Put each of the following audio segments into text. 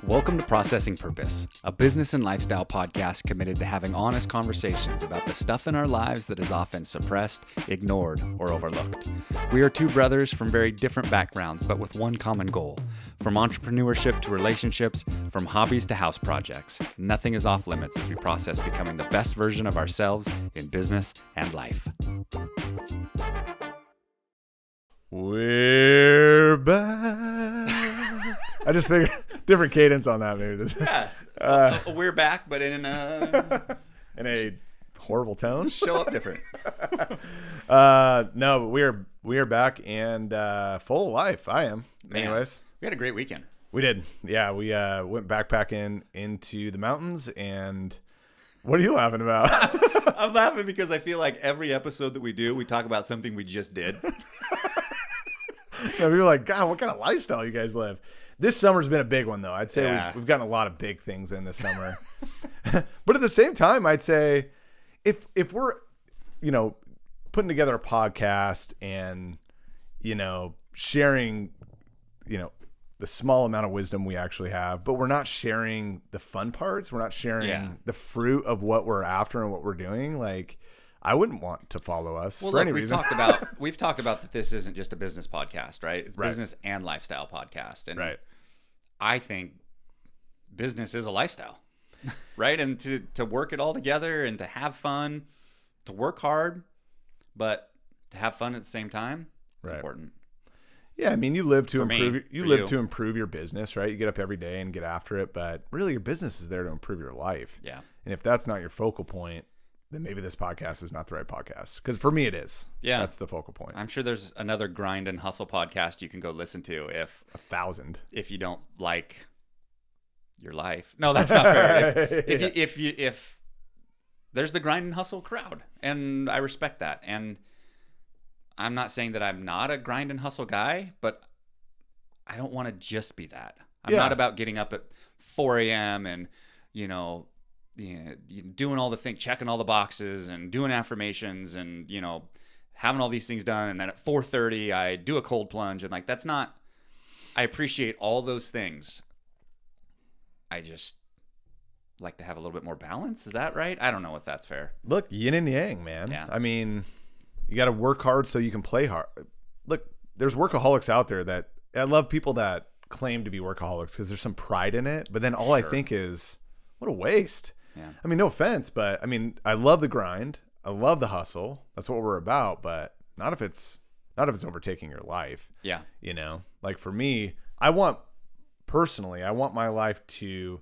Welcome to Processing Purpose, a business and lifestyle podcast committed to having honest conversations about the stuff in our lives that is often suppressed, ignored, or overlooked. We are two brothers from very different backgrounds, but with one common goal. From entrepreneurship to relationships, from hobbies to house projects, nothing is off limits as we process becoming the best version of ourselves in business and life. We're back. I just figured different cadence on that. Maybe this. Yes, we're back, but in a horrible tone. Show up different. No, but we are back and full of life. I am. Man, anyways, we had a great weekend. We did. Yeah, we went backpacking into the mountains. And what are you laughing about? I'm laughing because I feel like every episode that we do, we talk about something we just did. Yeah, we were like, God, what kind of lifestyle you guys live? This summer's been a big one, though. I'd say we've gotten a lot of big things in this summer. But at the same time, I'd say if we're, putting together a podcast and, sharing, the small amount of wisdom we actually have, but we're not sharing the fun parts. We're not sharing the fruit of what we're after and what we're doing. Like, I wouldn't want to follow us for any reason. We've talked about that this isn't just a business podcast, right? It's business and lifestyle podcast. And I think business is a lifestyle, right? And to work it all together and to have fun, to work hard, but to have fun at the same time, it's important. Yeah, I mean, you live to improve your business, right? You get up every day and get after it, but really your business is there to improve your life. Yeah. And if that's not your focal point, then maybe this podcast is not the right podcast. Because for me, it is. Yeah. That's the focal point. I'm sure there's another grind and hustle podcast you can go listen to if 1,000. If you don't like your life. No, that's not fair. If there's the grind and hustle crowd, and I respect that. And I'm not saying that I'm not a grind and hustle guy, but I don't want to just be that. I'm not about getting up at 4 a.m. and, doing all the things, checking all the boxes and doing affirmations and, having all these things done. And then at 4:30, I do a cold plunge. And that's not, I appreciate all those things. I just like to have a little bit more balance. Is that right? I don't know if that's fair. Look, yin and yang, man. Yeah. I mean, you got to work hard so you can play hard. Look, there's workaholics out there that I love people that claim to be workaholics because there's some pride in it. But then all I think is, what a waste. Yeah. I mean, no offense, but I mean, I love the grind. I love the hustle. That's what we're about, but not if it's overtaking your life. Yeah. Like for me, I want my life to,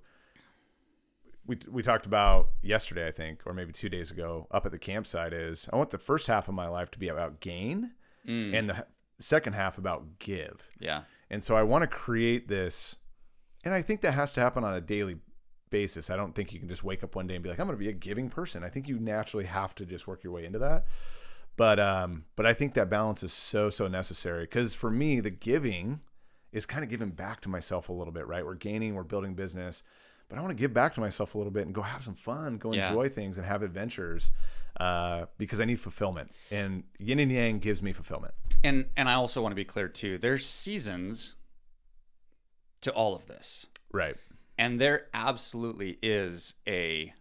we talked about yesterday, I think, or maybe 2 days ago up at the campsite is I want the first half of my life to be about gain and the second half about give. Yeah. And so I want to create this, and I think that has to happen on a daily basis. I don't think you can just wake up one day and be like, I'm going to be a giving person. I think you naturally have to just work your way into that. But I think that balance is so necessary because for me, the giving is kind of giving back to myself a little bit, right? We're gaining, we're building business, but I want to give back to myself a little bit and go have some fun, go enjoy things and have adventures because I need fulfillment, and yin and yang gives me fulfillment. And I also want to be clear too. There's seasons to all of this. Right. And there absolutely is a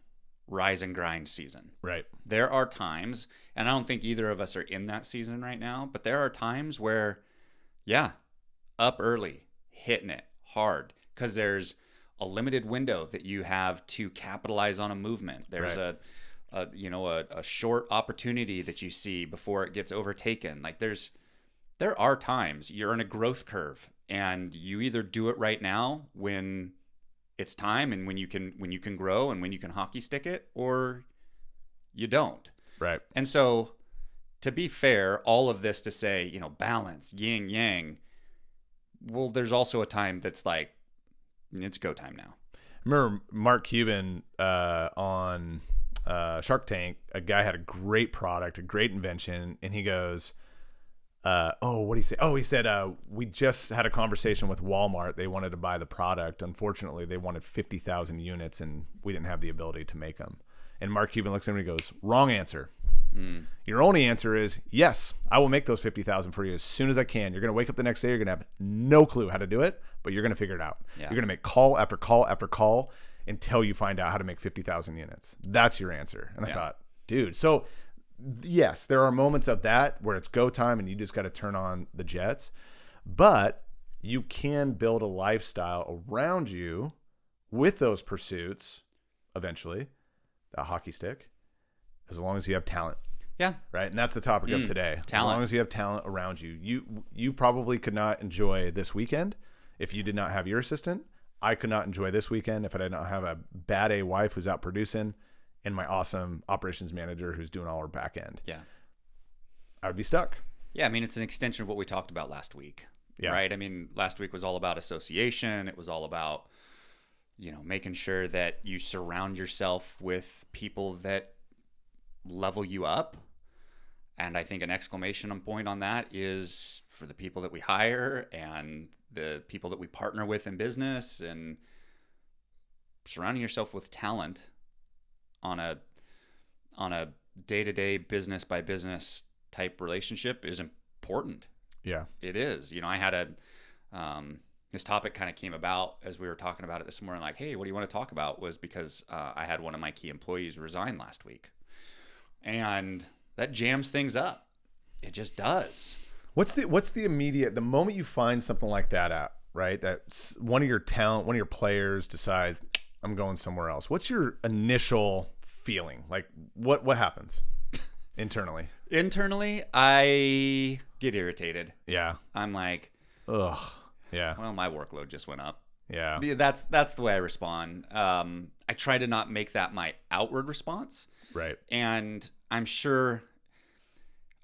rise and grind season. Right. There are times, and I don't think either of us are in that season right now, but there are times where, up early, hitting it hard, because there's a limited window that you have to capitalize on a movement. There's a short opportunity that you see before it gets overtaken. Like there are times you're in a growth curve, and you either do it right now when it's time and when you can grow and when you can hockey stick it, or you don't. Right. And so to be fair, all of this to say, balance, yin, yang, well, there's also a time that's like, it's go time now. I remember Mark Cuban on Shark Tank, a guy had a great product, a great invention, and he goes, what did he say? He said, we just had a conversation with Walmart. They wanted to buy the product. Unfortunately, they wanted 50,000 units, and we didn't have the ability to make them. And Mark Cuban looks at him and he goes, wrong answer. Your only answer is, yes, I will make those 50,000 for you as soon as I can. You're going to wake up the next day. You're going to have no clue how to do it, but you're going to figure it out. Yeah. You're going to make call after call after call until you find out how to make 50,000 units. That's your answer. And I thought, dude, so yes, there are moments of that where it's go time and you just got to turn on the jets, but you can build a lifestyle around you with those pursuits eventually, that hockey stick, as long as you have talent. Yeah. Right. And that's the topic of today. Talent. As long as you have talent around you, you probably could not enjoy this weekend if you did not have your assistant. I could not enjoy this weekend if I did not have a bad A wife who's out producing and my awesome operations manager who's doing all our back end. Yeah. I would be stuck. Yeah. I mean, it's an extension of what we talked about last week. Yeah. Right. I mean, last week was all about association. It was all about, making sure that you surround yourself with people that level you up. And I think an exclamation point on that is for the people that we hire and the people that we partner with in business, and surrounding yourself with talent on a day-to-day business by business type relationship is important. Yeah. It is. I had this topic kind of came about as we were talking about it this morning, like, hey, what do you want to talk about? Was because I had one of my key employees resign last week. And that jams things up. It just does. What's the immediate, the moment you find something like that out, right? That one of your players decides, I'm going somewhere else. What's your initial feeling? Like what happens internally? Internally, I get irritated. Yeah. I'm like, ugh. Yeah. Well, my workload just went up. Yeah. That's the way I respond. I try to not make that my outward response. Right. And I'm sure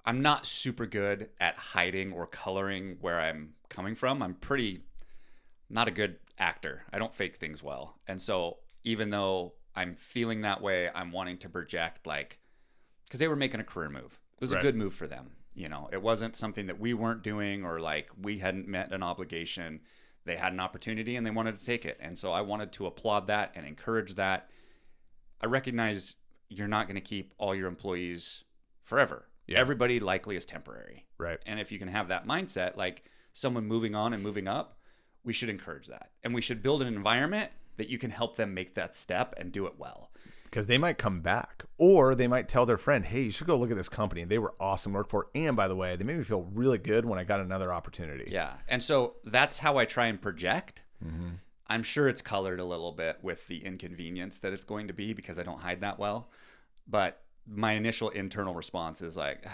I'm not super good at hiding or coloring where I'm coming from. I'm not a good actor. I don't fake things well. And so even though I'm feeling that way, I'm wanting to project because they were making a career move. It was a good move for them. It wasn't something that we weren't doing or we hadn't met an obligation. They had an opportunity and they wanted to take it. And so I wanted to applaud that and encourage that. I recognize you're not going to keep all your employees forever. Yeah. Everybody likely is temporary. Right. And if you can have that mindset, like someone moving on and moving up, we should encourage that. And we should build an environment that you can help them make that step and do it well. Because they might come back, or they might tell their friend, hey, you should go look at this company. They were awesome to work for. And by the way, they made me feel really good when I got another opportunity. Yeah. And so that's how I try and project. Mm-hmm. I'm sure it's colored a little bit with the inconvenience that it's going to be because I don't hide that well. But my initial internal response is like,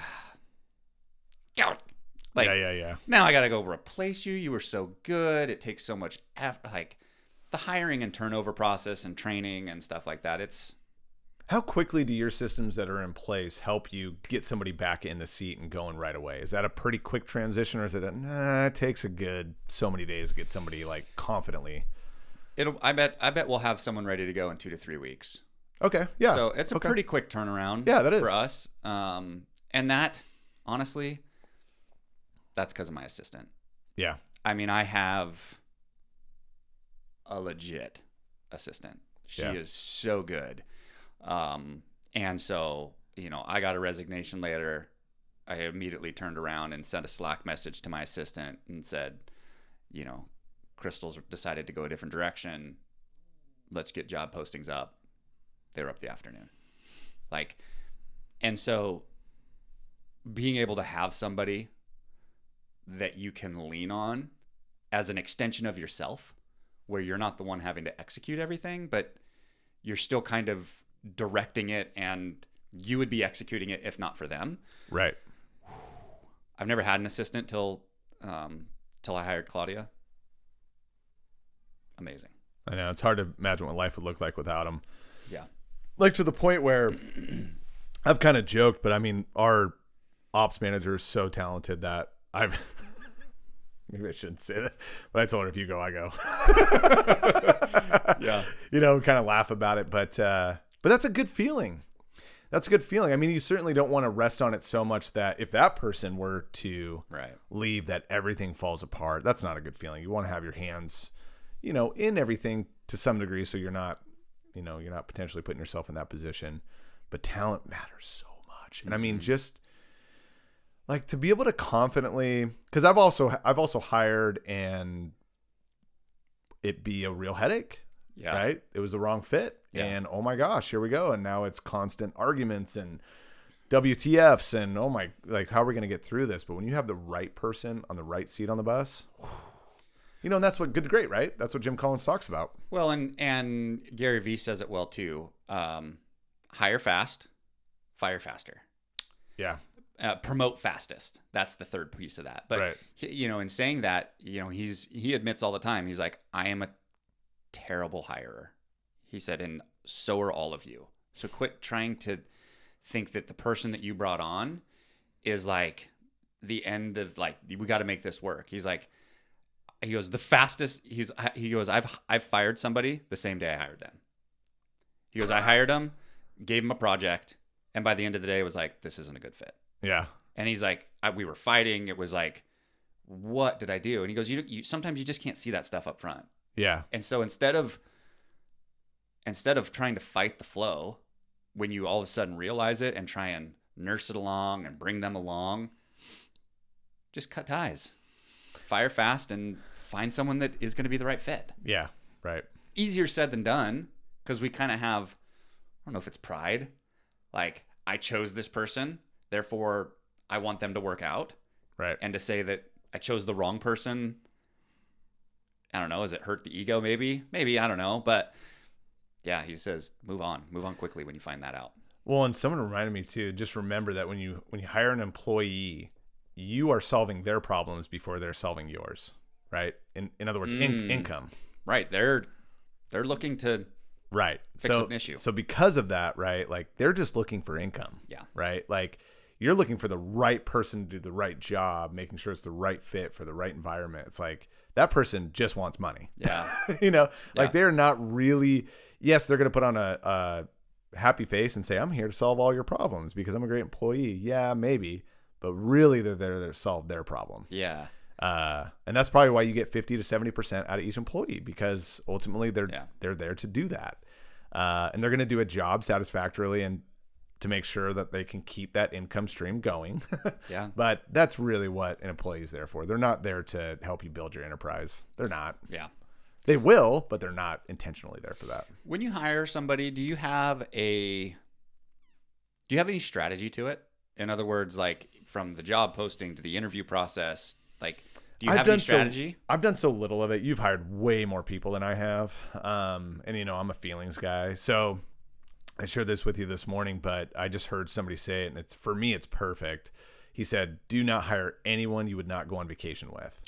yeah. Now I got to go replace you. You were so good. It takes so much effort. Like the hiring and turnover process and training and stuff like that. How quickly do your systems that are in place help you get somebody back in the seat and going right away? Is that a pretty quick transition, or is it it takes a good so many days to get somebody confidently? I bet we'll have someone ready to go in 2 to 3 weeks. Okay. Yeah. So it's a pretty quick turnaround. Yeah, that is for us. And that, honestly, that's because of my assistant. Yeah. I mean, I have a legit assistant. She is so good. And so, I got a resignation letter. I immediately turned around and sent a Slack message to my assistant and said, Crystal's decided to go a different direction. Let's get job postings up. They were up the afternoon. And so being able to have somebody that you can lean on as an extension of yourself, where you're not the one having to execute everything, but you're still kind of directing it and you would be executing it if not for them. Right. I've never had an assistant till I hired Claudia. Amazing. I know. It's hard to imagine what life would look like without them. Yeah. To the point where I've kind of joked, but I mean, our ops manager is so talented that maybe I shouldn't say that, but I told her, if you go, I go. Yeah. Kind of laugh about it, but that's a good feeling. That's a good feeling. I mean, you certainly don't want to rest on it so much that if that person were to leave, that everything falls apart. That's not a good feeling. You want to have your hands, in everything to some degree, so you're not potentially putting yourself in that position. But talent matters so much. And I mean, just like to be able to confidently, because I've also hired and it be a real headache. Yeah. Right. It was the wrong fit. Yeah. And oh my gosh, here we go. And now it's constant arguments and WTFs and oh my, like, how are we going to get through this? But when you have the right person on the right seat on the bus, you know, and that's what good to great, right? That's what Jim Collins talks about. Well, and Gary Vee says it well too. Hire fast, fire faster. Yeah. Promote fastest. That's the third piece of that. But right. You know, in saying that, you know, he admits all the time. He's like, I am a terrible hirer. He said, and so are all of you. So quit trying to think that the person that you brought on is like the end of like, we got to make this work. He goes, the fastest. He goes, I've fired somebody the same day I hired them. He goes, I hired them, gave him a project, and by the end of the day, it was like, this isn't a good fit. Yeah. And he's like, we were fighting. It was like, what did I do? And he goes, you sometimes you just can't see that stuff up front. Yeah. And so instead of trying to fight the flow, when you all of a sudden realize it and try and nurse it along and bring them along, just cut ties, fire fast, and find someone that is going to be the right fit. Yeah. Right. Easier said than done, because we kind of have, I don't know if it's pride, like I chose this person, therefore I want them to work out. Right. And to say that I chose the wrong person, I don't know, does it hurt the ego? Maybe, I don't know. But yeah, he says, move on quickly when you find that out. Well, and someone reminded me too, just remember that when you hire an employee, you are solving their problems before they're solving yours, right? In other words, income. Right. They're looking to fix an issue. So because of that, right, like they're just looking for income. Yeah. Right? Like you're looking for the right person to do the right job, making sure it's the right fit for the right environment. It's like that person just wants money. Yeah. You know, like they're not really, yes, they're going to put on a happy face and say, I'm here to solve all your problems because I'm a great employee. Yeah, maybe. But really they're there to solve their problem. Yeah. And that's probably why you get 50 to 70% out of each employee, because ultimately they're there to do that. And they're going to do a job satisfactorily and to make sure that they can keep that income stream going. Yeah. But that's really what an employee is there for. They're not there to help you build your enterprise. They're not. Yeah. They will, but they're not intentionally there for that. When you hire somebody, do you have any strategy to it? In other words, like from the job posting to the interview process, like do you have any strategy? I've done so little of it. You've hired way more people than I have. And you know, I'm a feelings guy. So I shared this with you this morning, but I just heard somebody say it, and for me, it's perfect. He said, do not hire anyone you would not go on vacation with.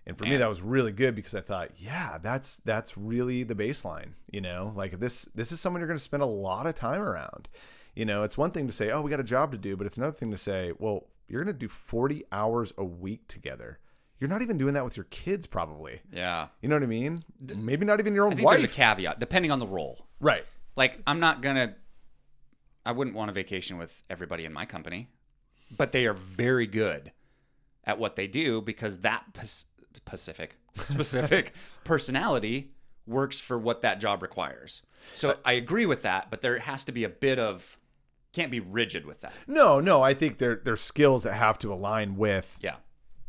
And for me, that was really good because I thought, yeah, that's really the baseline. You know, like this is someone you're going to spend a lot of time around. You know, it's one thing to say, oh, we got a job to do, but it's another thing to say, well, you're going to do 40 hours a week together. You're not even doing that with your kids, probably. Yeah. You know what I mean? Maybe not even your own I think wife. There's a caveat, depending on the role. Right. Like, I wouldn't want a vacation with everybody in my company, but they are very good at what they do because that specific personality works for what that job requires. So I agree with that, but there has to be a bit of, can't be rigid with that. No, I think there's skills that have to align with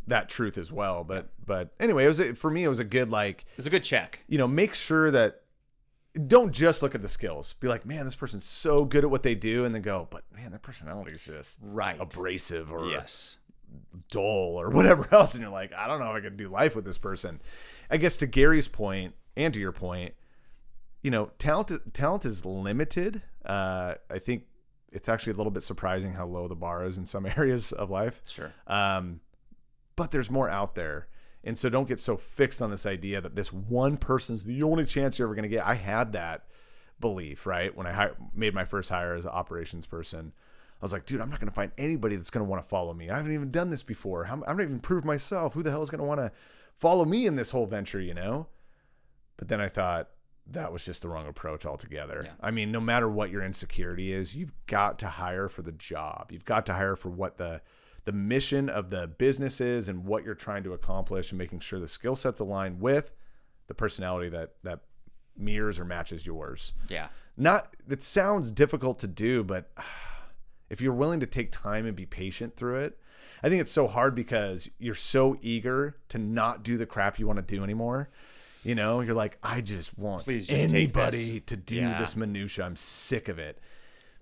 that truth as well. But anyway, for me, it was a good, like, it's a good check. You know, make sure that, don't just look at the skills. Be like, man, this person's so good at what they do, and then go, but man, their personality is just abrasive or dull or whatever else. And you're like, I don't know if I can do life with this person. I guess to Gary's point and to your point, you know, talent is limited. I think it's actually a little bit surprising how low the bar is in some areas of life. Sure. But there's more out there. And so don't get so fixed on this idea that this one person's the only chance you're ever going to get. I had that belief, right? When I made my first hire as an operations person, I was like, dude, I'm not going to find anybody that's going to want to follow me. I haven't even done this before. I'm not even proved myself. Who the hell is going to want to follow me in this whole venture, you know? But then I thought that was just the wrong approach altogether. Yeah. I mean, no matter what your insecurity is, you've got to hire for the job. You've got to hire for what the mission of the business is and what you're trying to accomplish, and making sure the skill sets align with the personality that mirrors or matches yours. Yeah. It sounds difficult to do, but if you're willing to take time and be patient through it. I think it's so hard because you're so eager to not do the crap you want to do anymore. You know, you're like, I just want anybody to do this minutia. I'm sick of it.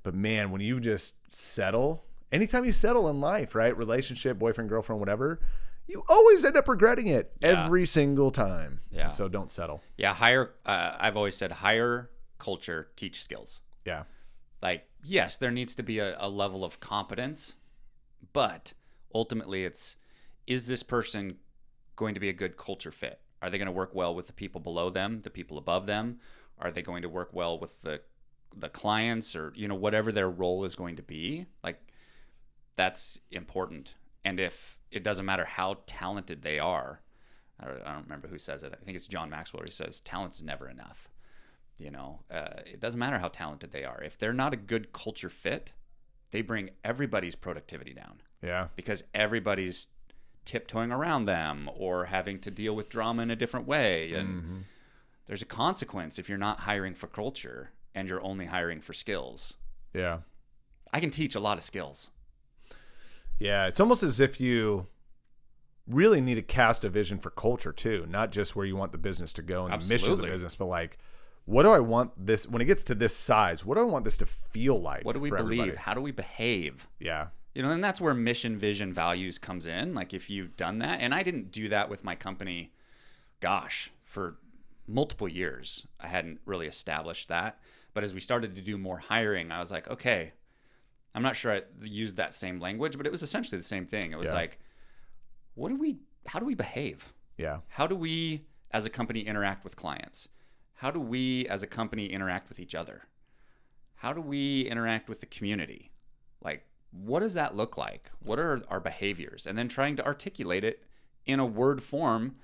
But man, when you just settle, anytime you settle in life, right? Relationship, boyfriend, girlfriend, whatever, you always end up regretting it every single time. Yeah. So don't settle. Yeah. I've always said hire culture, teach skills. Yeah. Like, yes, there needs to be a level of competence, but ultimately is this person going to be a good culture fit? Are they going to work well with the people below them, the people above them? Are they going to work well with the clients, or, you know, whatever their role is going to be? Like, that's important. And if it doesn't matter how talented they are, I don't remember who says it. I think it's John Maxwell. He says talent's never enough. You know, it doesn't matter how talented they are. If they're not a good culture fit, they bring everybody's productivity down. Yeah. Because everybody's tiptoeing around them or having to deal with drama in a different way. And there's a consequence if you're not hiring for culture and you're only hiring for skills. Yeah. I can teach a lot of skills. Yeah. It's almost as if you really need to cast a vision for culture too, not just where you want the business to go and the mission of the business, but like, what do I want this, when it gets to this size, what do I want this to feel like? What do we believe? Everybody? How do we behave? Yeah. You know, and that's where mission, vision, values comes in. Like, if you've done that, and I didn't do that with my company, for multiple years, I hadn't really established that. But as we started to do more hiring, I was like, okay, I'm not sure I used that same language, but it was essentially the same thing. It was like, how do we behave? Yeah. How do we as a company interact with clients? How do we as a company interact with each other? How do we interact with the community? Like, what does that look like? What are our behaviors? And then trying to articulate it in a word form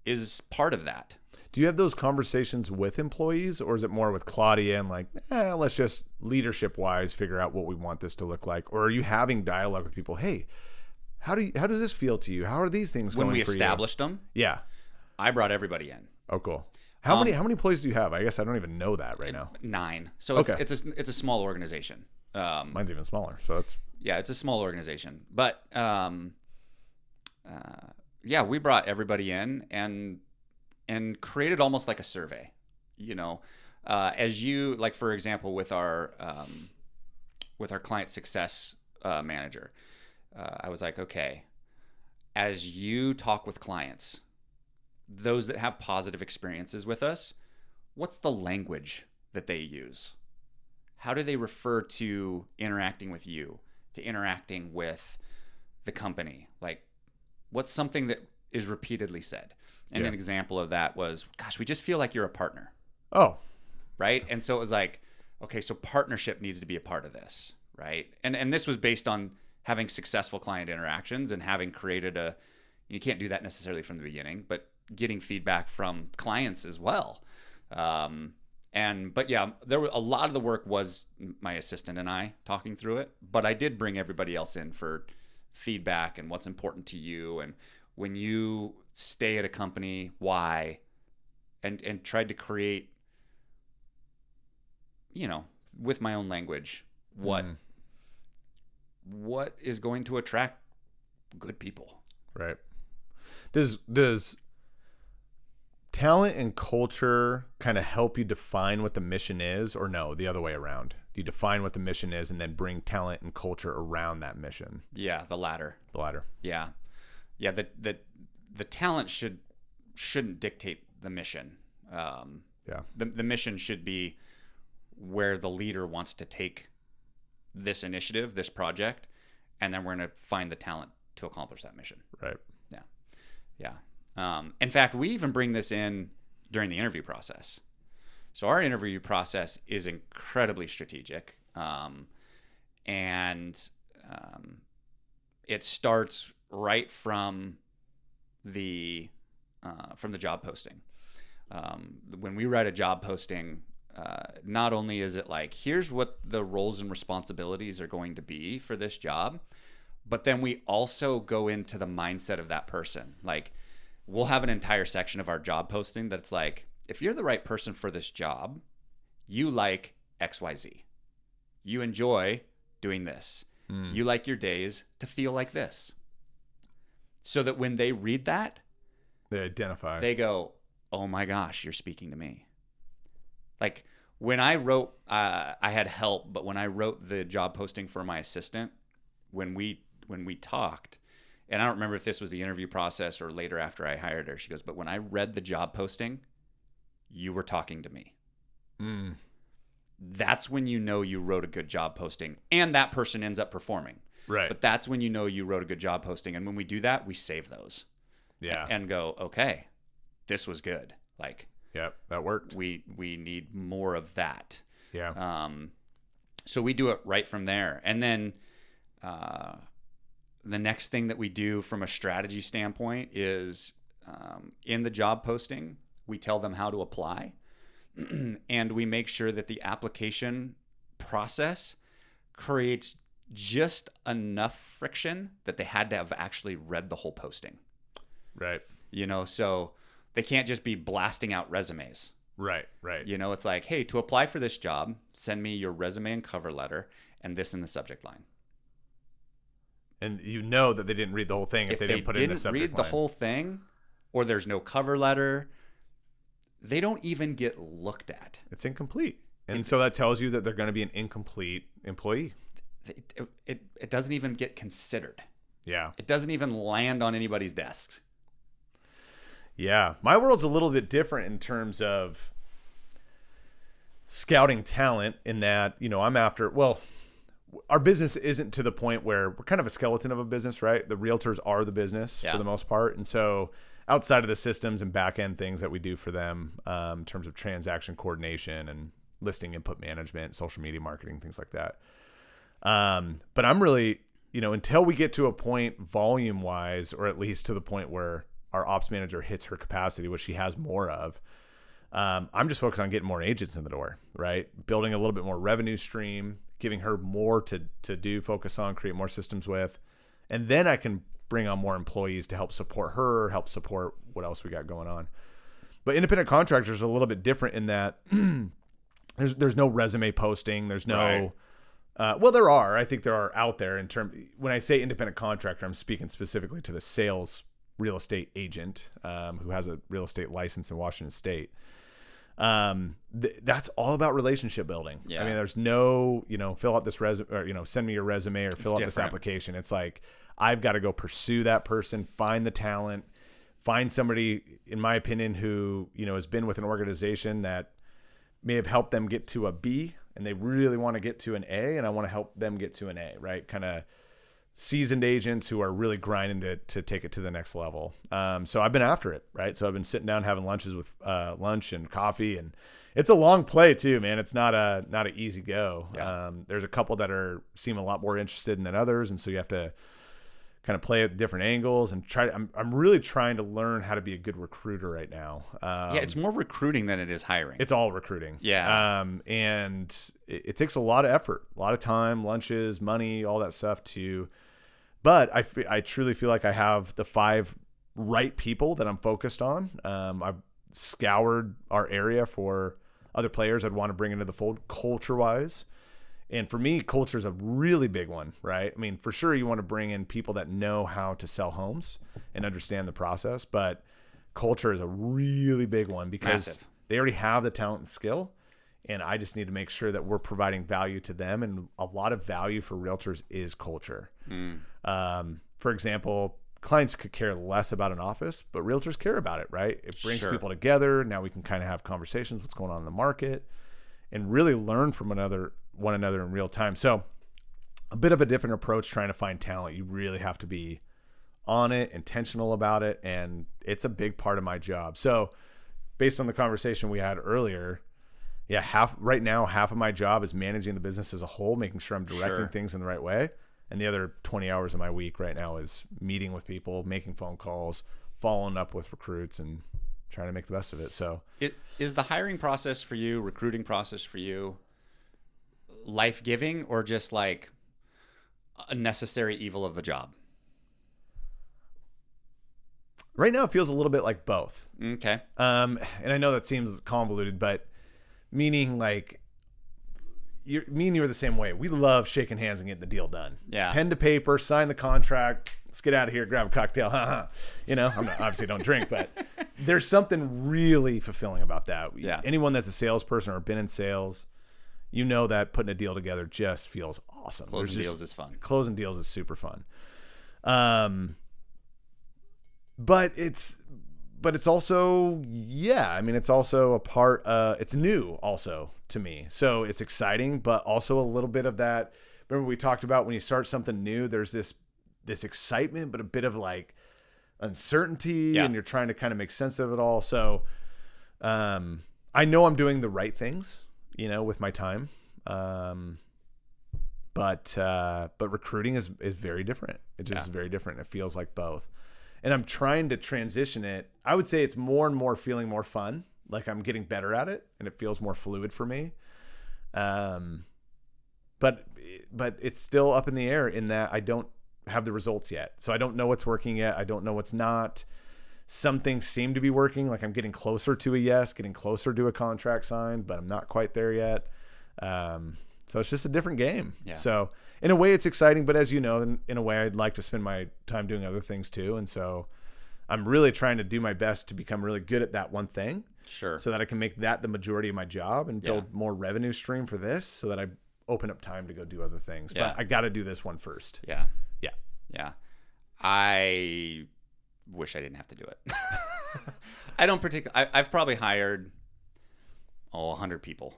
is part of that. Do you have those conversations with employees, or is it more with Claudia and like, let's just leadership wise figure out what we want this to look like? Or are you having dialogue with people? Hey, how does this feel to you? How are these things going for you? When we established them, yeah, I brought everybody in. Oh, cool. How many employees do you have? I guess I don't even know that right now. 9. So it's a small organization. Mine's even smaller. So it's a small organization. But we brought everybody in and created almost like a survey. You know, as you, like, for example, with our client success manager, I was like, okay, as you talk with clients, those that have positive experiences with us, what's the language that they use? How do they refer to interacting with you, to interacting with the company? Like, what's something that is repeatedly said? And an example of that was, gosh, we just feel like you're a partner. Oh. Right? And so it was like, okay, so partnership needs to be a part of this, right? And this was based on having successful client interactions and having created you can't do that necessarily from the beginning, but getting feedback from clients as well. But there were a lot of the work was my assistant and I talking through it, but I did bring everybody else in for feedback and what's important to you. And when you stay at a company, why, and tried to create, you know, with my own language, what is going to attract good people. Right. Does talent and culture kind of help you define what the mission is, or no, the other way around? Do you define what the mission is and then bring talent and culture around that mission? Yeah, the latter. Yeah. The talent shouldn't dictate the mission. The mission should be where the leader wants to take this initiative, this project, and then we're going to find the talent to accomplish that mission. Right. Yeah. In fact, we even bring this in during the interview process. So our interview process is incredibly strategic. It starts right from the job posting. When we write a job posting, not only is it like, here's what the roles and responsibilities are going to be for this job, but then we also go into the mindset of that person. Like, we'll have an entire section of our job posting that's like, if you're the right person for this job, you like XYZ. You enjoy doing this. You like your days to feel like this. So that when they read that, they identify. They go, oh my gosh, you're speaking to me. Like when I wrote, I had help, but when I wrote the job posting for my assistant, when we talked, and I don't remember if this was the interview process or later after I hired her, she goes, but when I read the job posting, you were talking to me. That's when you know you wrote a good job posting and that person ends up performing. Right. But that's when you know you wrote a good job posting. And when we do that, we save those. Yeah. And go, okay, this was good. Like, yeah, that worked. We need more of that. Yeah. So we do it right from there. And then the next thing that we do from a strategy standpoint is in the job posting, we tell them how to apply. And we make sure that the application process creates just enough friction that they had to have actually read the whole posting. Right. So they can't just be blasting out resumes. Right. It's like, hey, to apply for this job, send me your resume and cover letter and this in the subject line. And that they didn't read the whole thing if they didn't put it in the subject line. If they didn't read the whole thing, or there's no cover letter, they don't even get looked at. It's incomplete. And so that tells you that they're going to be an incomplete employee. It doesn't even get considered. Yeah. It doesn't even land on anybody's desks. Yeah. My world's a little bit different in terms of scouting talent in that, I'm after, our business isn't to the point where we're kind of a skeleton of a business, right? The realtors are the business for the most part. And so outside of the systems and back end things that we do for them in terms of transaction coordination and listing input management, social media marketing, things like that. But I'm really, until we get to a point volume wise, or at least to the point where our ops manager hits her capacity, which she has more of, I'm just focused on getting more agents in the door, right? Building a little bit more revenue stream, giving her more to do, focus on, create more systems with, and then I can bring on more employees to help support her, help support what else we got going on. But independent contractors are a little bit different in that there's no resume posting. There's no, there are. I think there are out there when I say independent contractor, I'm speaking specifically to the sales real estate agent who has a real estate license in Washington State. That's all about relationship building. Yeah. I mean, there's no, fill out this resume or, send me your resume or fill out this application. It's like, I've got to go pursue that person, find the talent, find somebody, in my opinion, who, has been with an organization that may have helped them get to a B and they really want to get to an A, and I want to help them get to an A, right? Kind of seasoned agents who are really grinding to take it to the next level. So I've been after it, right? So I've been sitting down having lunches with lunch and coffee, and it's a long play too, man. It's not an easy go. Yeah. There's a couple that seem a lot more interested than others, and so you have to kind of play at different angles and I'm really trying to learn how to be a good recruiter right now. It's more recruiting than it is hiring. It's all recruiting. Yeah. And it takes a lot of effort, a lot of time, lunches, money, all that stuff but I truly feel like I have the 5 right people that I'm focused on. I've scoured our area for other players I'd want to bring into the fold culture wise. And for me, culture is a really big one, right? I mean, for sure, you want to bring in people that know how to sell homes and understand the process, but culture is a really big one because they already have the talent and skill, and I just need to make sure that we're providing value to them, and a lot of value for realtors is culture. For example, clients could care less about an office, but realtors care about it, right? It brings people together. Now we can kind of have conversations, what's going on in the market, and really learn from one another in real time. So a bit of a different approach trying to find talent. You really have to be on it, intentional about it, and it's a big part of my job. So based on the conversation we had earlier, half of my job is managing the business as a whole, making sure I'm directing things in the right way. And the other 20 hours of my week right now is meeting with people, making phone calls, following up with recruits, and trying to make the best of it. So is the hiring process for you, recruiting process for you, life-giving or just like a necessary evil of the job? Right now it feels a little bit like both. Okay. And I know that seems convoluted, but meaning like, me and you are the same way. We love shaking hands and getting the deal done. Yeah. Pen to paper, sign the contract. Let's get out of here, grab a cocktail. You know, I'm not, obviously don't drink, but there's something really fulfilling about that. Yeah. Anyone that's a salesperson or been in sales, you know that putting a deal together just feels awesome. Closing deals is fun. Closing deals is super fun. But it's also, yeah, I mean, it's also a part, it's new also to me. So it's exciting, but also a little bit of that. Remember we talked about when you start something new, there's this excitement, but a bit of like uncertainty, and you're trying to kind of make sense of it all. So, I know I'm doing the right things, you know, with my time. But recruiting is very different. It just is very different. It feels like both. And I'm trying to transition it. I would say it's more and more feeling more fun. Like I'm getting better at it and it feels more fluid for me. But it's still up in the air in that I don't have the results yet. So I don't know what's working yet. I don't know what's not. Some things seem to be working. Like I'm getting closer to a yes, getting closer to a contract signed, but I'm not quite there yet. So it's just a different game. Yeah. So in a way it's exciting, but as you know, in a way I'd like to spend my time doing other things too. And so I'm really trying to do my best to become really good at that one thing. Sure. So that I can make that the majority of my job and build more revenue stream for this so that I open up time to go do other things. But I got to do this one first. Yeah. Yeah. Yeah. I wish I didn't have to do it. I don't particularly, I've probably hired 100 people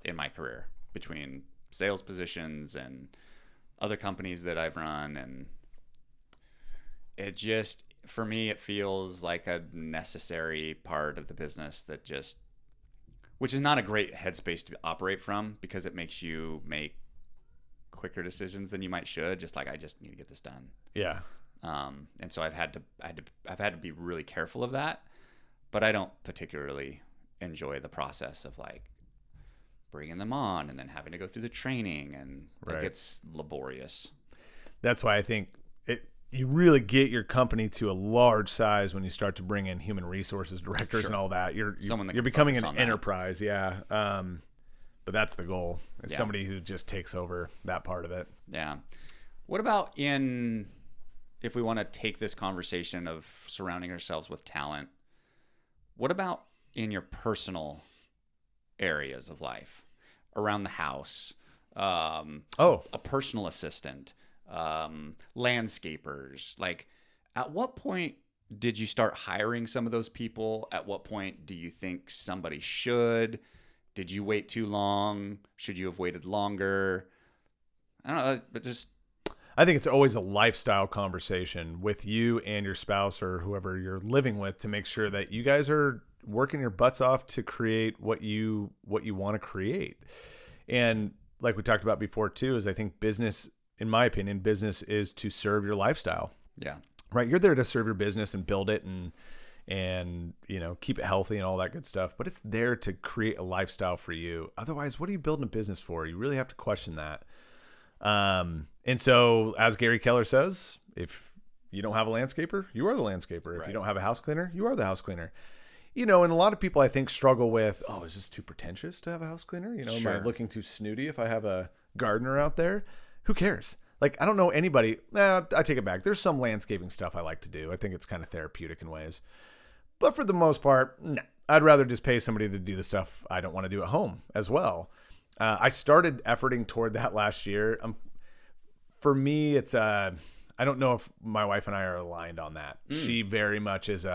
in my career between sales positions and other companies that I've run. And it just, for me, it feels like a necessary part of the business that just, which is not a great headspace to operate from because it makes you make quicker decisions than you might should. Just like, I just need to get this done. Yeah. And so I've had to be really careful of that, but I don't particularly enjoy the process of like bringing them on and then having to go through the training, and like it's laborious. That's why I think you really get your company to a large size when you start to bring in human resources directors and all that. You're becoming an enterprise. Yeah. But that's the goal. It's somebody who just takes over that part of it. Yeah. What about if we want to take this conversation of surrounding ourselves with talent, what about in your personal areas of life, around the house, a personal assistant, landscapers? Like, at what point did you start hiring some of those people? At what point do you think somebody should? Did you wait too long? Should you have waited longer? I don't know, but I think it's always a lifestyle conversation with you and your spouse or whoever you're living with to make sure that you guys are working your butts off to create what you want to create. And like we talked about before too, is I think business, in my opinion, business is to serve your lifestyle. Yeah. Right. You're there to serve your business and build it and you know, keep it healthy and all that good stuff, but it's there to create a lifestyle for you. Otherwise, what are you building a business for? You really have to question that. And so as Gary Keller says, if you don't have a landscaper, you are the landscaper. If you don't have a house cleaner, you are the house cleaner. You know, and a lot of people I think struggle with, is this too pretentious to have a house cleaner? You know, am I looking too snooty if I have a gardener out there? Who cares? Like, I don't know anybody. I take it back. There's some landscaping stuff I like to do. I think it's kind of therapeutic in ways. But for the most part, no. I'd rather just pay somebody to do the stuff I don't want to do at home as well. I started efforting toward that last year. For me, it's I don't know if my wife and I are aligned on that. She very much is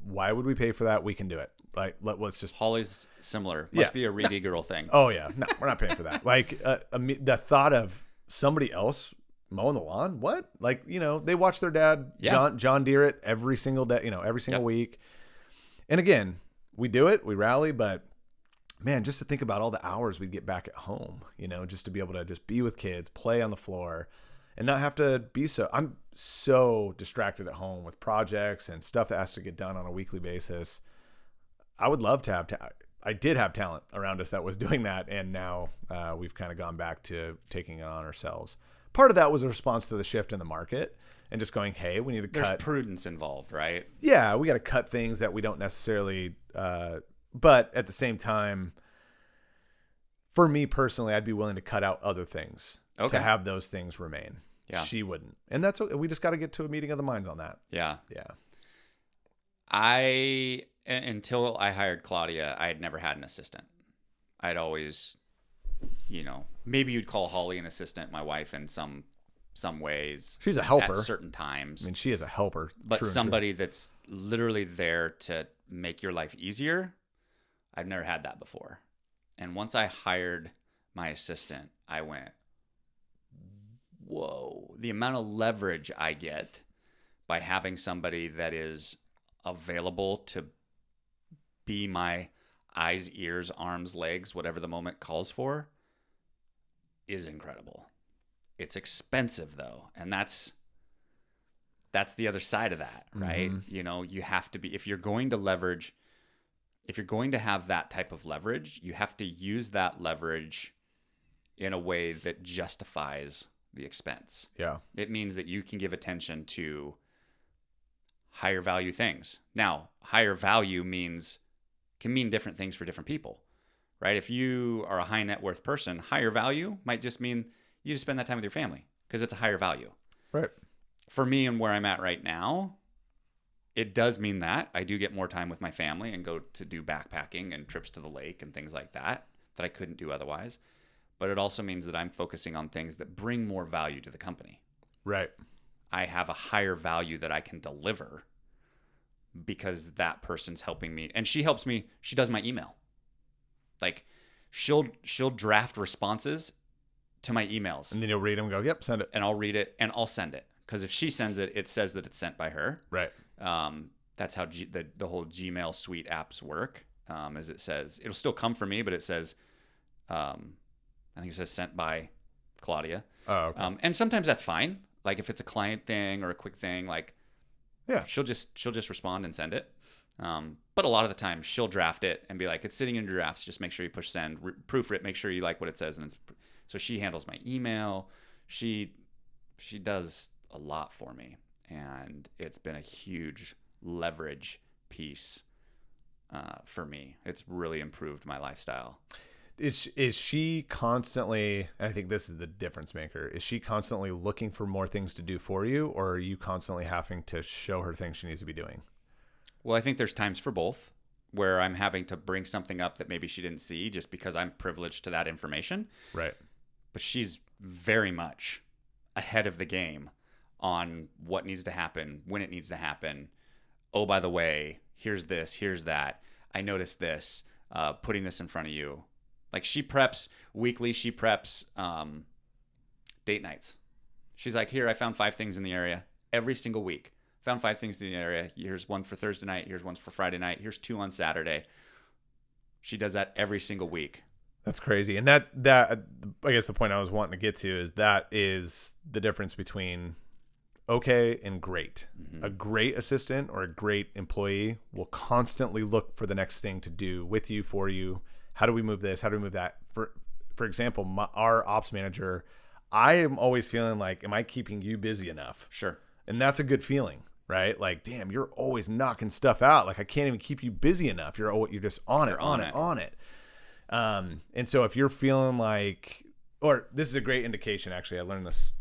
why would we pay for that? We can do it. Like, let's just. Holly's similar. Must be a Reedy girl thing. Oh yeah, no, we're not paying for that. Like the thought of somebody else mowing the lawn, what? Like, you know, they watch their dad John Deere it every single day, you know, every single week. And again, we do it, we rally, but man, just to think about all the hours we'd get back at home, you know, just to be able to just be with kids, play on the floor, and not have to be I'm so distracted at home with projects and stuff that has to get done on a weekly basis. I would love to have I did have talent around us that was doing that, and now we've kind of gone back to taking it on ourselves. Part of that was a response to the shift in the market and just going, hey, we need to cut. There's prudence involved, right? Yeah, we got to cut things that we don't necessarily, but at the same time, for me personally, I'd be willing to cut out other things Okay. to have those things remain. Yeah. She wouldn't. And that's okay. We just got to get to a meeting of the minds on that. Yeah. Yeah. Until I hired Claudia, I had never had an assistant. I'd always, maybe you'd call Holly an assistant, my wife, in some ways. She's a helper. At certain times. I mean, she is a helper. But somebody that's literally there to make your life easier, I've never had that before. And once I hired my assistant, I went, whoa, the amount of leverage I get by having somebody that is available to be my eyes, ears, arms, legs, whatever the moment calls for, is incredible. It's expensive though, and that's the other side of that, right? Mm-hmm. You have to be, if you're going to have that type of leverage, you have to use that leverage in a way that justifies the expense. Yeah. It means that you can give attention to higher value things. Now, higher value can mean different things for different people, right? If you are a high net worth person, higher value might just mean you just spend that time with your family because it's a higher value. Right. For me and where I'm at right now, it does mean that I do get more time with my family and go to do backpacking and trips to the lake and things like that I couldn't do otherwise. But it also means that I'm focusing on things that bring more value to the company. Right. I have a higher value that I can deliver because that person's helping me. And she helps me. She does my email. Like she'll draft responses to my emails. And then you'll read them and go, yep, send it. And I'll read it and I'll send it. Because if she sends it, it says that it's sent by her. Right. That's how the whole Gmail suite apps work. As it says, it'll still come from me, but it says, I think it says sent by Claudia. Oh, okay. And sometimes that's fine. Like if it's a client thing or a quick thing, like yeah, she'll just respond and send it. But a lot of the time she'll draft it and be like, it's sitting in your drafts. Just make sure you push send, proofread it, make sure you like what it says. So she handles my email. She does a lot for me, and it's been a huge leverage piece for me. It's really improved my lifestyle. Is she constantly, and I think this is the difference maker, is she constantly looking for more things to do for you, or are you constantly having to show her things she needs to be doing? Well, I think there's times for both where I'm having to bring something up that maybe she didn't see just because I'm privileged to that information. Right. But she's very much ahead of the game on what needs to happen, when it needs to happen. Oh, by the way, here's this, here's that. I noticed this, putting this in front of you. Like she preps weekly, she preps date nights. She's like, here, I found 5 things in the area every single week. Found 5 things in the area. Here's one for Thursday night. Here's one for Friday night. Here's 2 on Saturday. She does that every single week. That's crazy. And that I guess the point I was wanting to get to is that is the difference between okay and great. Mm-hmm. A great assistant or a great employee will constantly look for the next thing to do with you, for you. How do we move this? How do we move that? For example, our ops manager, I am always feeling like, am I keeping you busy enough? Sure. And that's a good feeling, right? Like, damn, you're always knocking stuff out. Like, I can't even keep you busy enough. You're just on it. And so if you're feeling like, or this is a great indication, actually, I learned this,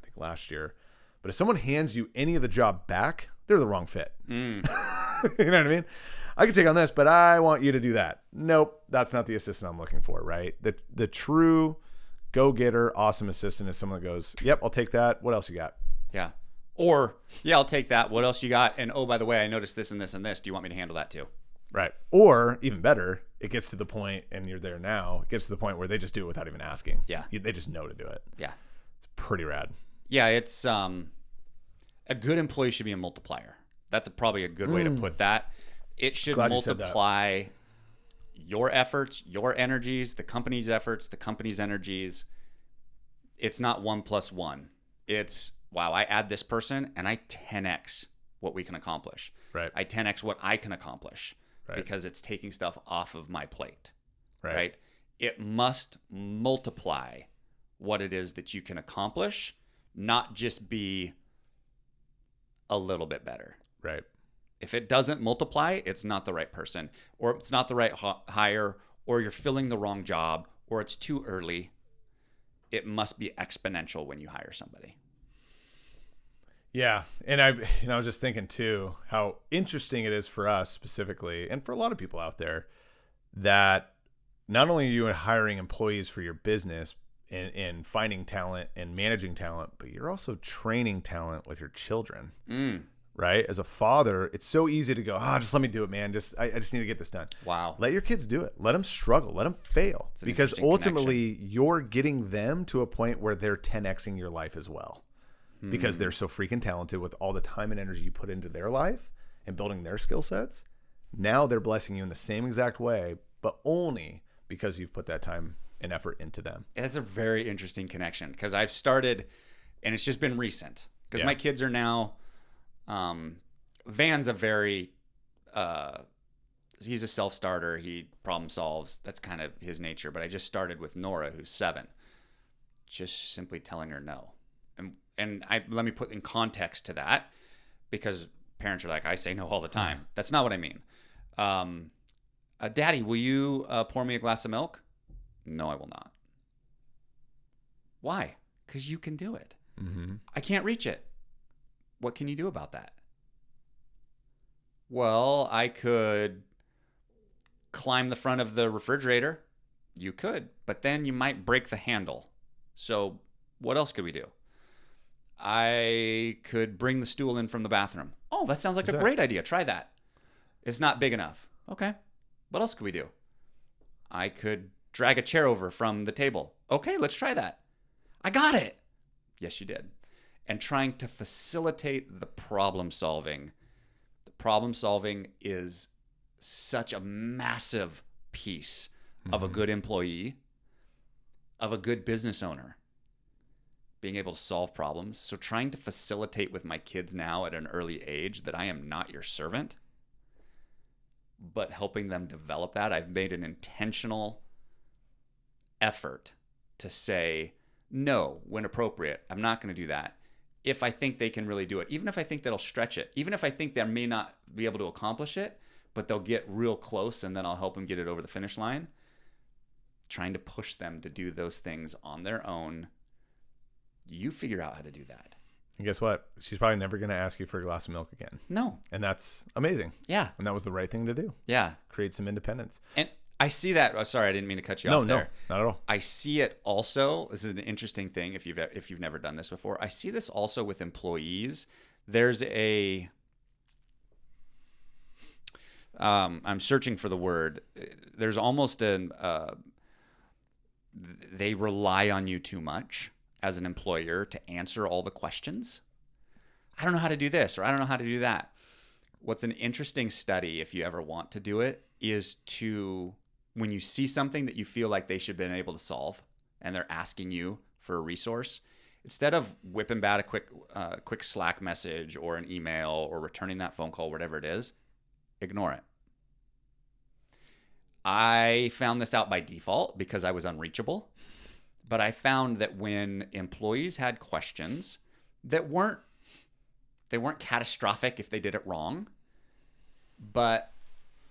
I think last year, but if someone hands you any of the job back, they're the wrong fit. You know what I mean? I can take on this, but I want you to do that. Nope, that's not the assistant I'm looking for, right? The true go-getter, awesome assistant is someone that goes, yep, I'll take that. What else you got? Yeah. Or, yeah, I'll take that. What else you got? And, oh, by the way, I noticed this and this and this. Do you want me to handle that too? Right. Or, even better, it gets to the point, and you're there now, it gets to the point where they just do it without even asking. Yeah. They just know to do it. Yeah. It's pretty rad. Yeah, it's a good employee should be a multiplier. That's probably a good way to put that. It should multiply your efforts, your energies, the company's efforts, the company's energies. It's not 1 + 1. It's, wow, I add this person and I 10x what we can accomplish. Right. I 10x what I can accomplish because it's taking stuff off of my plate. Right. It must multiply what it is that you can accomplish, not just be a little bit better. Right. If it doesn't multiply, it's not the right person, or it's not the right hire, or you're filling the wrong job, or it's too early, it must be exponential when you hire somebody. Yeah. And I was just thinking too, how interesting it is for us specifically, and for a lot of people out there, that not only are you hiring employees for your business and finding talent and managing talent, but you're also training talent with your children. Right? As a father, it's so easy to go, just let me do it, man. I just need to get this done. Wow. Let your kids do it. Let them struggle. Let them fail. Because ultimately, you're getting them to a point where they're 10xing your life as well. Because they're so freaking talented with all the time and energy you put into their life and building their skill sets. Now they're blessing you in the same exact way, but only because you've put that time and effort into them. That's a very interesting connection, because I've started, and it's just been recent, because my kids are now, Van's a very, he's a self-starter. He problem solves. That's kind of his nature. But I just started with Nora, who's 7, just simply telling her no. And let me put in context to that, because parents are like, I say no all the time. That's not what I mean. Daddy, will you pour me a glass of milk? No, I will not. Why? Because you can do it. I can't reach it. What can you do about that? Well, I could climb the front of the refrigerator. You could, but then you might break the handle. So what else could we do? I could bring the stool in from the bathroom. Oh, that sounds like a great idea. Try that. It's not big enough. Okay. What else could we do? I could drag a chair over from the table. Okay, let's try that. I got it. Yes, you did. And trying to facilitate the problem solving. The problem solving is such a massive piece of a good employee, of a good business owner. Being able to solve problems. So trying to facilitate with my kids now at an early age that I am not your servant, but helping them develop that. I've made an intentional effort to say no when appropriate. I'm not going to do that. If I think they can really do it, even if I think that'll stretch it, even if I think they may not be able to accomplish it, but they'll get real close and then I'll help them get it over the finish line. Trying to push them to do those things on their own. You figure out how to do that. And guess what? She's probably never going to ask you for a glass of milk again. No. And that's amazing. Yeah. And that was the right thing to do. Yeah. Create some independence. And I see that. Oh, sorry, I didn't mean to cut you off there. No, not at all. I see it also. This is an interesting thing if you've never done this before. I see this also with employees. There's a I'm searching for the word. There's almost they rely on you too much as an employer to answer all the questions. I don't know how to do this, or I don't know how to do that. What's an interesting study, if you ever want to do it, is to, when you see something that you feel like they should have been able to solve and they're asking you for a resource, instead of whipping back a quick Slack message or an email or returning that phone call, whatever it is, ignore it. I found this out by default because I was unreachable. But I found that when employees had questions that weren't catastrophic if they did it wrong, but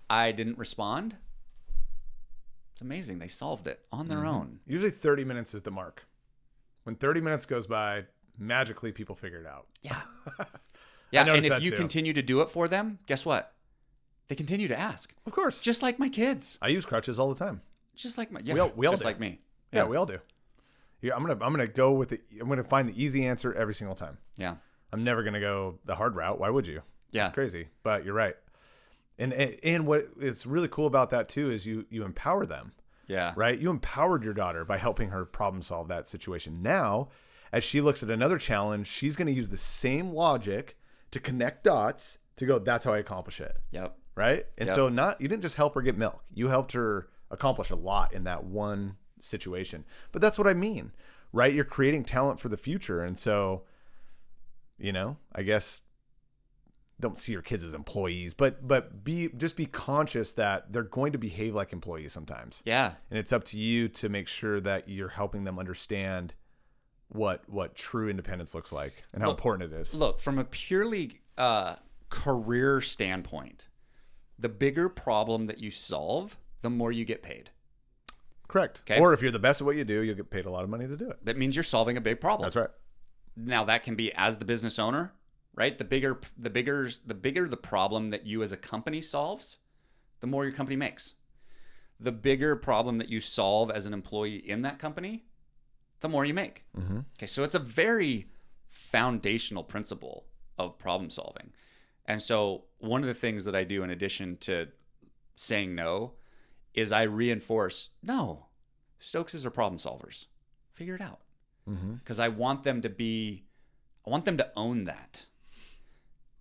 I didn't respond, it's amazing. They solved it on their own. Usually 30 minutes is the mark. When 30 minutes goes by, magically people figure it out. Yeah. Yeah. And if you continue to do it for them, guess what? They continue to ask. Of course. Just like my kids. I use crutches all the time. Just like we all just do. like me. Yeah, we all do. Yeah, I'm gonna go with it. I'm gonna find the easy answer every single time. Yeah. I'm never gonna go the hard route. Why would you? Yeah. It's crazy. But you're right. And what is really cool about that too is you empower them. Yeah. Right? You empowered your daughter by helping her problem solve that situation. Now, as she looks at another challenge, she's gonna use the same logic to connect dots to go, that's how I accomplish it. Yep. Right? And so you didn't just help her get milk. You helped her accomplish a lot in that one situation. But that's what I mean, right? You're creating talent for the future. And so, I guess don't see your kids as employees, but be conscious that they're going to behave like employees sometimes. Yeah. And it's up to you to make sure that you're helping them understand what true independence looks like and how important it is. Look, from a purely career standpoint, the bigger problem that you solve, the more you get paid. Correct. Okay. Or if you're the best at what you do, you'll get paid a lot of money to do it. That means you're solving a big problem. That's right. Now that can be as the business owner, right? The bigger the problem that you as a company solves, the more your company makes. The bigger problem that you solve as an employee in that company, the more you make. Mm-hmm. Okay, so it's a very foundational principle of problem solving. And so one of the things that I do in addition to saying no is I reinforce, no, Stokeses are problem solvers. Figure it out. Because I want them to own that.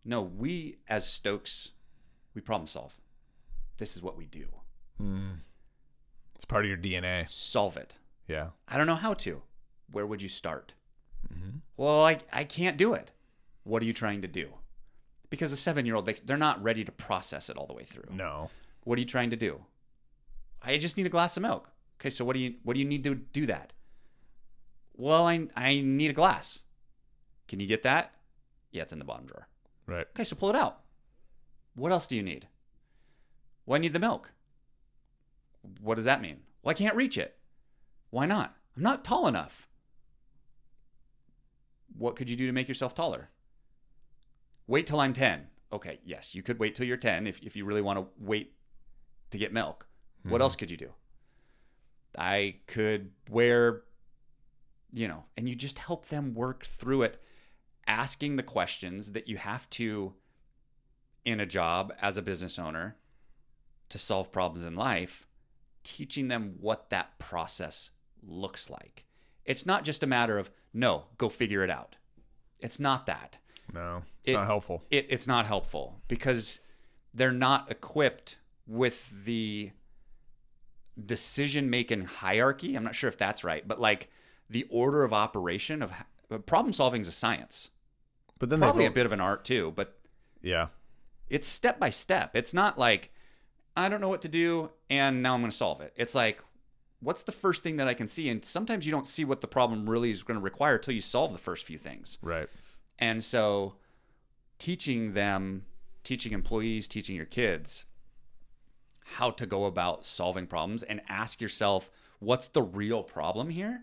No, we as Stokes, we problem solve. This is what we do. It's part of your DNA. Solve it. Yeah. I don't know how to. Where would you start? Well, I can't do it. What are you trying to do? Because a 7-year-old, they're not ready to process it all the way through. No. What are you trying to do? I just need a glass of milk. Okay, so what do you need to do that? Well, I need a glass. Can you get that? Yeah, it's in the bottom drawer. Right. Okay, so pull it out. What else do you need? Well, I need the milk. What does that mean? Well, I can't reach it. Why not? I'm not tall enough. What could you do to make yourself taller? Wait till I'm 10. Okay, yes, you could wait till you're 10 if you really want to wait to get milk. What else could you do? I could wear, and you just help them work through it, asking the questions that you have to in a job as a business owner to solve problems in life, teaching them what that process looks like. It's not just a matter of, no, go figure it out. It's not that. No, it's not helpful. It's not helpful because they're not equipped with the decision-making hierarchy. I'm not sure if that's right, but like the order of operation of problem solving is a science. But then probably a bit of an art too, but yeah, it's step by step. It's not like, I don't know what to do and now I'm going to solve it. It's like, what's the first thing that I can see? And sometimes you don't see what the problem really is going to require till you solve the first few things. Right. And so teaching employees, teaching your kids how to go about solving problems and ask yourself, what's the real problem here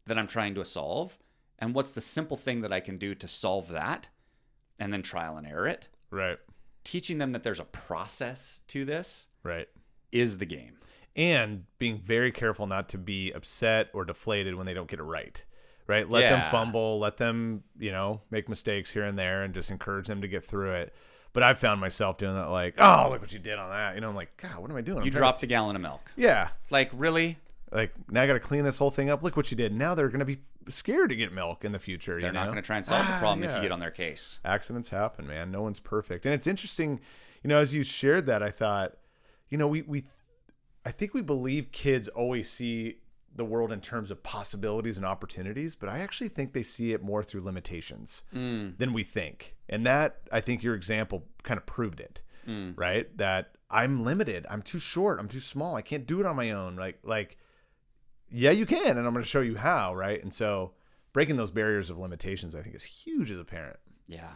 that I'm trying to solve? And what's the simple thing that I can do to solve that? And then trial and error it. Right. Teaching them that there's a process to this. Right. Is the game. And being very careful not to be upset or deflated when they don't get it right. Right? Let them fumble, let them, make mistakes here and there and just encourage them to get through it. But I've found myself doing that, like, oh, look what you did on that. I'm like, God, what am I doing? You dropped a gallon of milk. Yeah. Like, really? Like, now I got to clean this whole thing up. Look what you did. Now they're going to be scared to get milk in the future. They're not going to try and solve the problem if you get on their case. Accidents happen, man. No one's perfect. And it's interesting, as you shared that, I thought, I think we believe kids always see the world in terms of possibilities and opportunities, but I actually think they see it more through limitations than we think. And that, I think your example kind of proved it, right? That I'm limited. I'm too short. I'm too small. I can't do it on my own. Like, yeah, you can. And I'm going to show you how, right? And so breaking those barriers of limitations, I think, is huge as a parent. Yeah.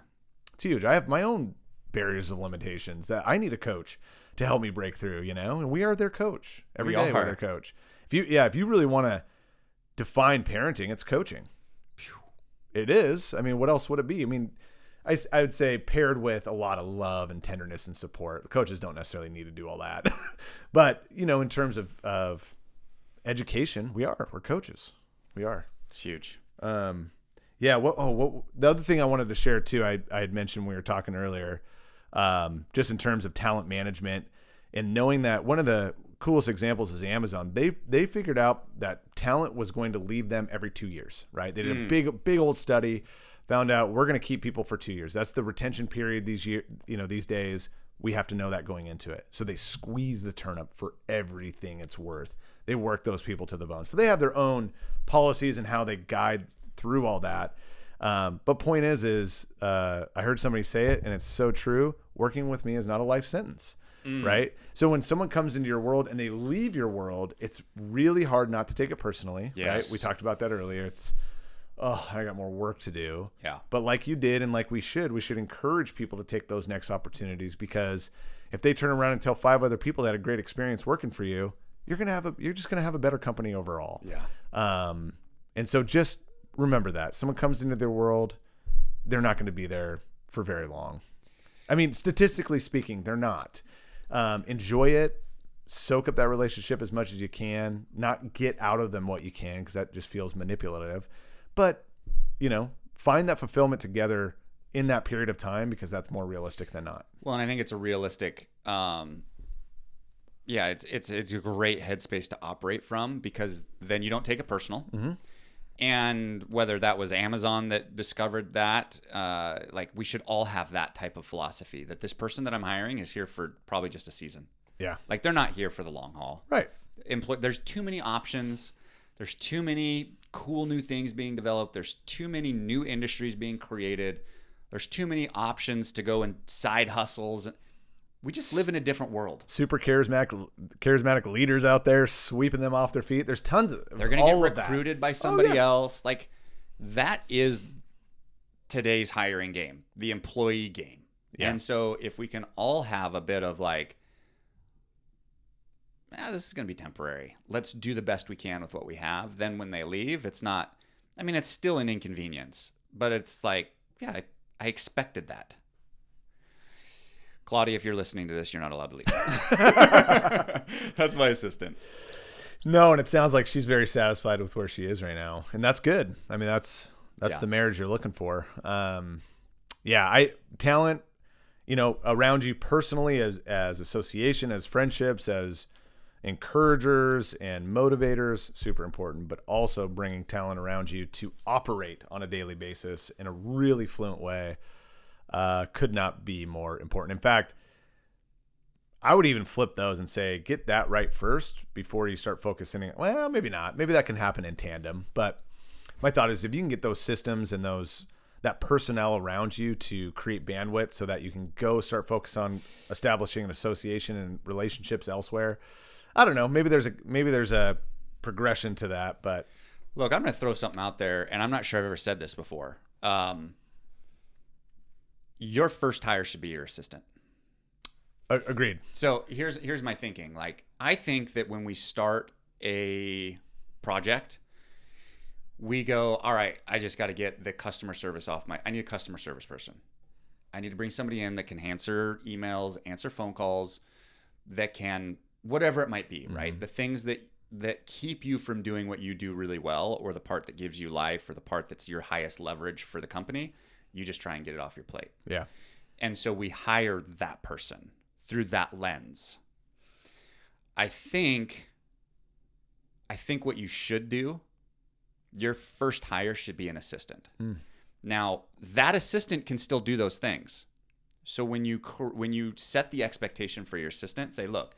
It's huge. I have my own barriers of limitations that I need a coach to help me break through, and we are their coach. Every day we're their coach. If you really want to define parenting, it's coaching. It is. I mean, what else would it be? I mean, I would say paired with a lot of love and tenderness and support. The coaches don't necessarily need to do all that. But, in terms of education, we're coaches. We are. It's huge. The other thing I wanted to share too, I had mentioned when we were talking earlier, just in terms of talent management and knowing that one of the coolest examples is Amazon. They figured out that talent was going to leave them every 2 years, right? They did a big old study, found out we're going to keep people for 2 years. That's the retention period these days. We have to know that going into it. So they squeeze the turnip for everything it's worth. They work those people to the bone. So they have their own policies and how they guide through all that. But point is I heard somebody say it, and it's so true. Working with me is not a life sentence, right? So when someone comes into your world and they leave your world, it's really hard not to take it personally, right? We talked about that earlier. It's, I got more work to do. Yeah. But like you did, and like we should encourage people to take those next opportunities, because if they turn around and tell 5 other people that had a great experience working for you, you're just gonna have a better company overall. Yeah. And so just remember that someone comes into their world, they're not going to be there for very long. I mean, statistically speaking, they're not. Enjoy it, soak up that relationship as much as you can, not get out of them what you can, because that just feels manipulative. But, find that fulfillment together in that period of time, because that's more realistic than not. Well, and I think it's a realistic, it's a great headspace to operate from, because then you don't take it personal. Mm-hmm. And whether that was Amazon that discovered that, we should all have that type of philosophy, that this person that I'm hiring is here for probably just a season. Yeah. Like, they're not here for the long haul. Right. There's too many options. There's too many cool new things being developed. There's too many new industries being created. There's too many options to go and side hustles. We just live in a different world. Super charismatic leaders out there sweeping them off their feet. There's tons of They're going to get recruited by somebody else. Like, that is today's hiring game, the employee game. Yeah. And so if we can all have a bit of this is going to be temporary. Let's do the best we can with what we have. Then when they leave, it's not, it's still an inconvenience, but it's I expected that. Claudia, if you're listening to this, you're not allowed to leave. That's my assistant. No, and it sounds like she's very satisfied with where she is right now, and that's good. That's the marriage you're looking for. Talent, around you personally, as association, as friendships, as encouragers and motivators, super important, but also bringing talent around you to operate on a daily basis in a really fluent way. Could not be more important. In fact, I would even flip those and say, get that right first before you start focusing. Well, maybe not. Maybe that can happen in tandem. But my thought is, if you can get those systems and that personnel around you to create bandwidth so that you can go start focus on establishing an association and relationships elsewhere. I don't know. Maybe there's a progression to that. But look, I'm going to throw something out there, and I'm not sure I've ever said this before. Your first hire should be your assistant. Agreed. So here's my thinking. I think that when we start a project, we go, all right, I just got to get the customer service I need a customer service person. I need to bring somebody in that can answer emails, answer phone calls, that can, whatever it might be, right? The things that keep you from doing what you do really well, or the part that gives you life, or the part that's your highest leverage for the company. You just try and get it off your plate. Yeah. And so we hire that person through that lens. I think what you should do, your first hire should be an assistant. Now, that assistant can still do those things. So when you set the expectation for your assistant, say, look,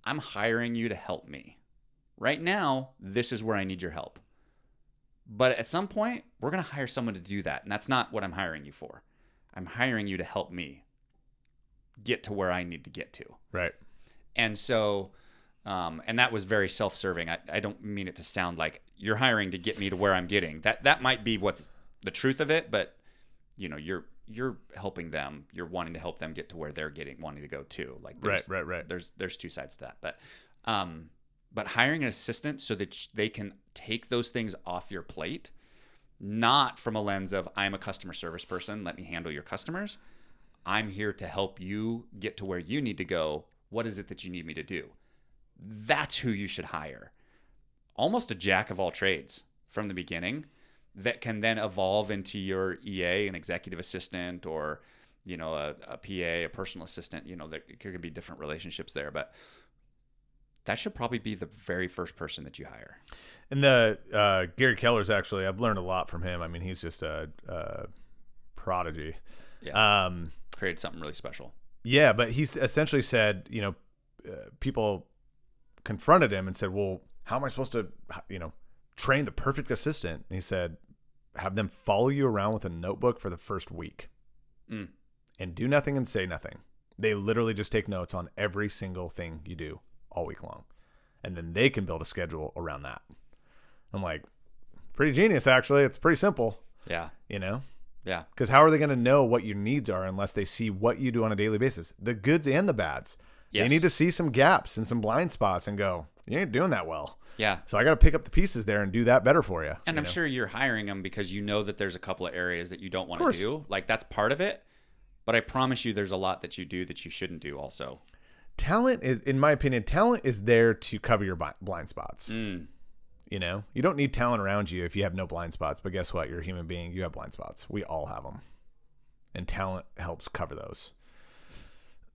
I'm hiring you to help me. Right now, this is where I need your help. But at some point, we're going to hire someone to do that. And that's not what I'm hiring you for. I'm hiring you to help me get to where I need to get to. Right. And so, and that was very self-serving. I don't mean it to sound like you're hiring to get me to where I'm getting. That might be what's the truth of it. But, you're helping them. You're wanting to help them get to where they're wanting to go too. Right. There's two sides to that. But hiring an assistant so that they can take those things off your plate, not from a lens of, I'm a customer service person, let me handle your customers. I'm here to help you get to where you need to go. What is it that you need me to do? That's who you should hire. Almost a jack of all trades from the beginning that can then evolve into your EA, an executive assistant, or, a PA, a personal assistant. There could be different relationships there, but that should probably be the very first person that you hire. And the Gary Keller's actually, I've learned a lot from him. I mean, he's just a prodigy. Yeah. Created something really special. Yeah, but he's essentially said, people confronted him and said, well, how am I supposed to, train the perfect assistant? And he said, have them follow you around with a notebook for the first week and do nothing and say nothing. They literally just take notes on every single thing you do all week long. And then they can build a schedule around that. I'm like, pretty genius, actually. It's pretty simple. Yeah. Yeah. Because how are they going to know what your needs are unless they see what you do on a daily basis? The goods and the bads. They Yes. need to see some gaps and some blind spots and go, you ain't doing that well. Yeah. So I got to pick up the pieces there and do that better for you. And you I'm know? sure you're hiring them because you know that there's a couple of areas that you don't want to do. Like, that's part of it. But I promise you there's a lot that you do that you shouldn't do also. Talent is, in my opinion, talent is there to cover your blind spots. You know, you don't need talent around you if you have no blind spots. But guess what? You're a human being. You have blind spots. We all have them. And talent helps cover those.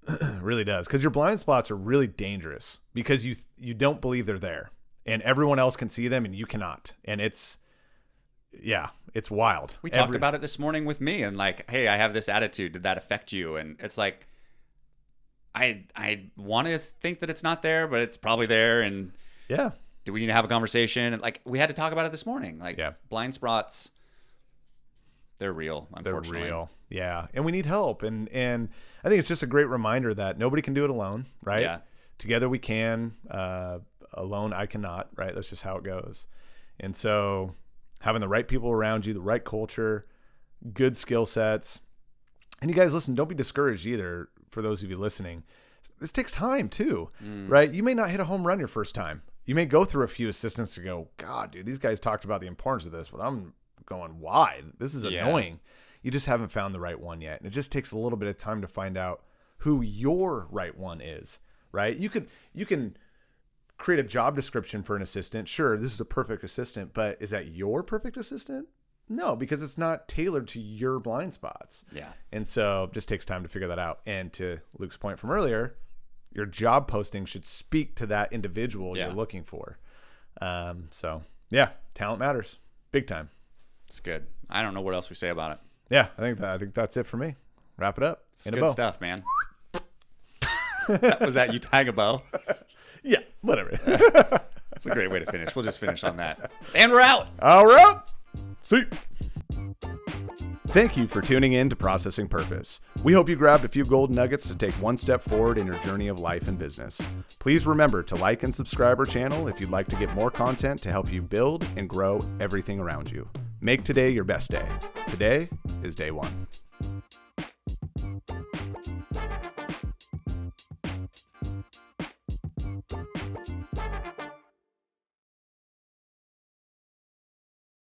It really does. Because your blind spots are really dangerous because you don't believe they're there. And everyone else can see them and you cannot. And it's wild. We talked about it this morning with me and like, hey, I have this attitude. Did that affect you? And it's like, I want to think that it's not there, but it's probably there. And yeah. Do we need to have a conversation? And like, we had to talk about it this morning. Like, blind spots, they're real, unfortunately. They're real. Yeah. And we need help. And I think it's just a great reminder that nobody can do it alone, right? Yeah. Together we can. Alone I cannot, right? That's just how it goes. And so having the right people around you, the right culture, good skill sets. And you guys, listen, don't be discouraged either for those of you listening. This takes time too, right? You may not hit a home run your first time. You may go through a few assistants to go, God, dude, these guys talked about the importance of this, but I'm going, why? This is annoying. You just haven't found the right one yet. And it just takes a little bit of time to find out who your right one is, right? You can create a job description for an assistant. Sure, this is a perfect assistant, but is that your perfect assistant? No, because it's not tailored to your blind spots. Yeah. And so it just takes time to figure that out. And to Luke's point from earlier, your job posting should speak to that individual you're looking for. So yeah, talent matters big time. It's good. I don't know what else we say about it. Yeah, I think that's it for me. Wrap it up. It's good stuff, man. Was that you tying a bow? Yeah, whatever. That's a great way to finish. We'll just finish on that. And we're out. All right. See. Thank you for tuning in to Processing Purpose. We hope you grabbed a few gold nuggets to take one step forward in your journey of life and business. Please remember to like and subscribe our channel if you'd like to get more content to help you build and grow everything around you. Make today your best day. Today is day one.